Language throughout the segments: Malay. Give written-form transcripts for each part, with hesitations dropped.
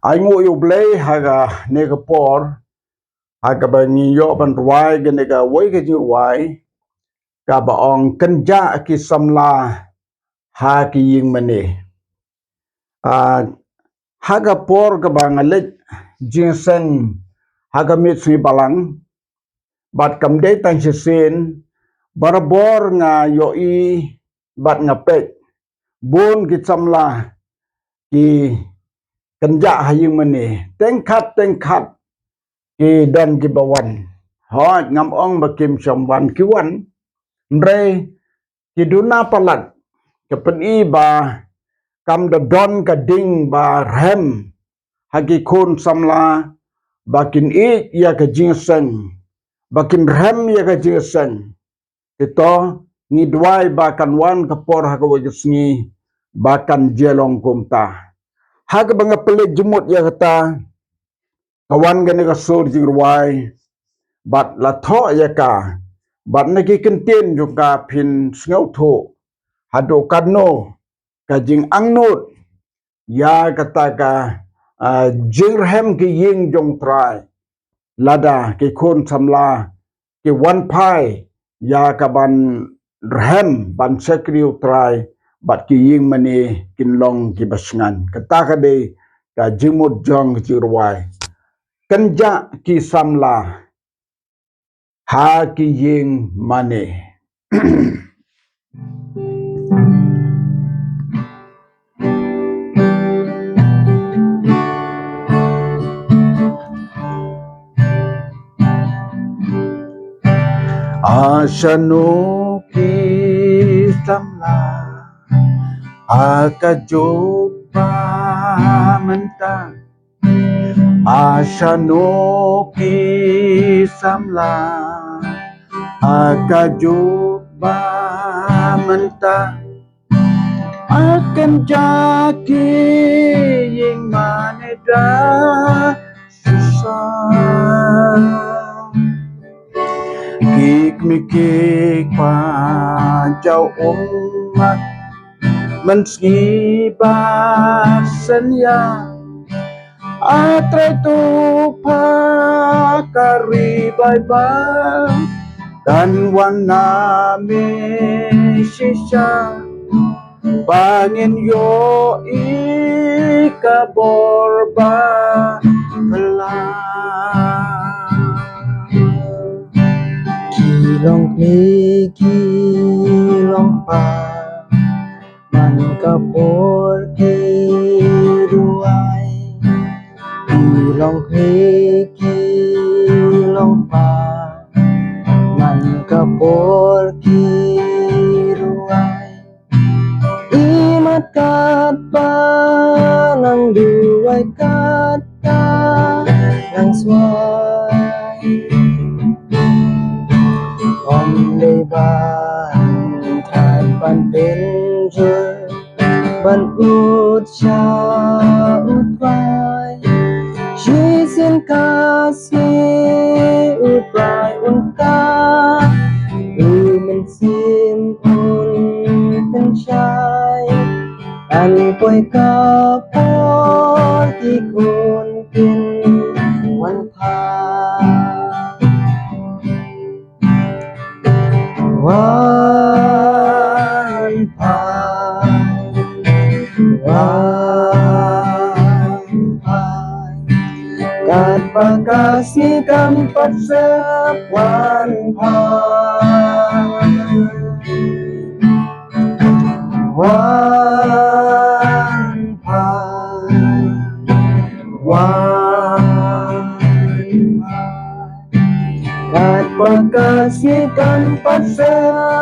Aingu yu blay haga nega por haga bangi yo ban ruai ga nega wai ga ji ruai ka ba ong kenja ki samla ha ki ying mane haga por ga ba ngalet ginseng haga mit sui balang bat kam de tan sen barabor nga yo i bat nga pek bun ki samla ki kenja haying mane tengkat ki dan ki bawan hot ngam ong bakim somwan ki wan mre ki duna palat ke peni ba kam da don ka ding ba rem hagi kun samla bakin I ya ka ginseng bakin rem ya ka ginseng ito ni duai bakan wan kapor haga wagisni bakan jelong kumta haga banga pelik jemut ya kata kawan gani ka sur jirwai bat la tho ya ka bat na ki kentin juga pin sngau tho hado kadno ka jing angnut ya kata ka jirhem ki ying jong trai lada ki kun samla ki wan pai ya ka ban rhem ban sekriu trai bat ki ying mani kin long ki basngan kata ka de ka jimut jong jirwai kenja ki samla ha ki ying mane Ashanu ki samla akajopa mentang Ashanu ki samla akajopa mentang akan jaki yang maneda susah kik mikik pa jau umat meski basenya atre tu pakari bye dan warna mesisha bangin yo ikabor ba kilong kilong pa man kapor kiruai kilong pa man kapor kiruai imat kata ng duay kata ng sway om leban tan panเป็นเธอบันอุดชาอุดไว้ชีสินกาสีอุดไว้อุนกามันซิมอุนเป็นชายอันป่วยกาพอที่คุณกินวันพาวันพาการประกาศสีกำปัดเสบวันพาวันพาวันพาการประกาศสีกำปัดเส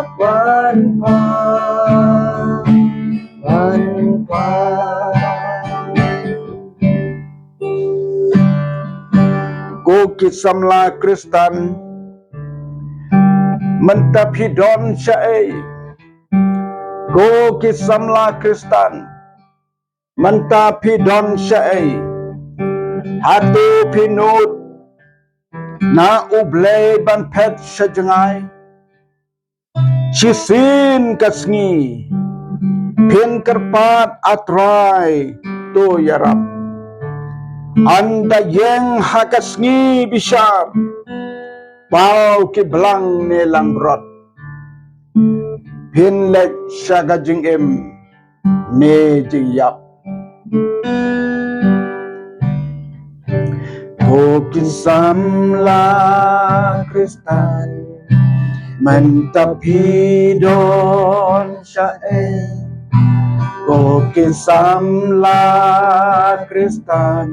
บวันพาวันพาKukit samla Kristen mentapidon syai Kukit samla Kristen mentapidon syai hatu pinut na ublay ban pet sejengai cisin kasngi pin kerpat atrai tu yarap Anda yang hakasngi bisa bau ke belang nelang rot pinlet syaga jing ne jing yap Tokin samla kristal mentapidon syae Tokin samla kristal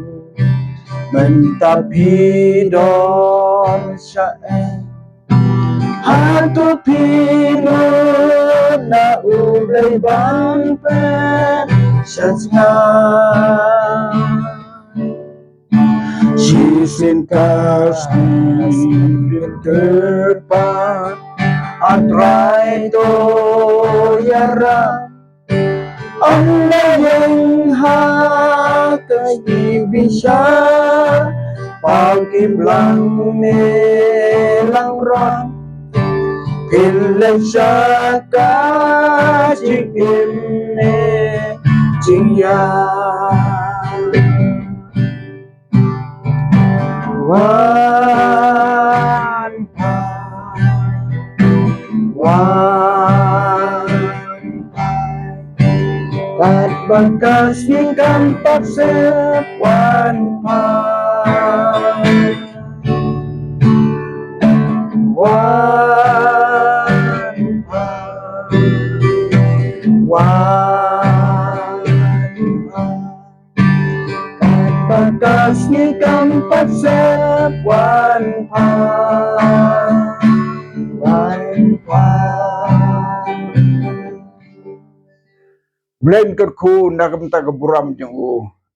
mentapidon syae Hatu pino na ulay bang pen syazna Sisin kasih terpat Atrai to yara Anda yang hakai bisa Pagi belang nelang rot Pilih syaka jikim ne jingya Wan Tat bakas yang kampak sepuan Bakas ni kampat sepuan Blen kerku nakam tagaburam jeng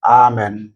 Amen.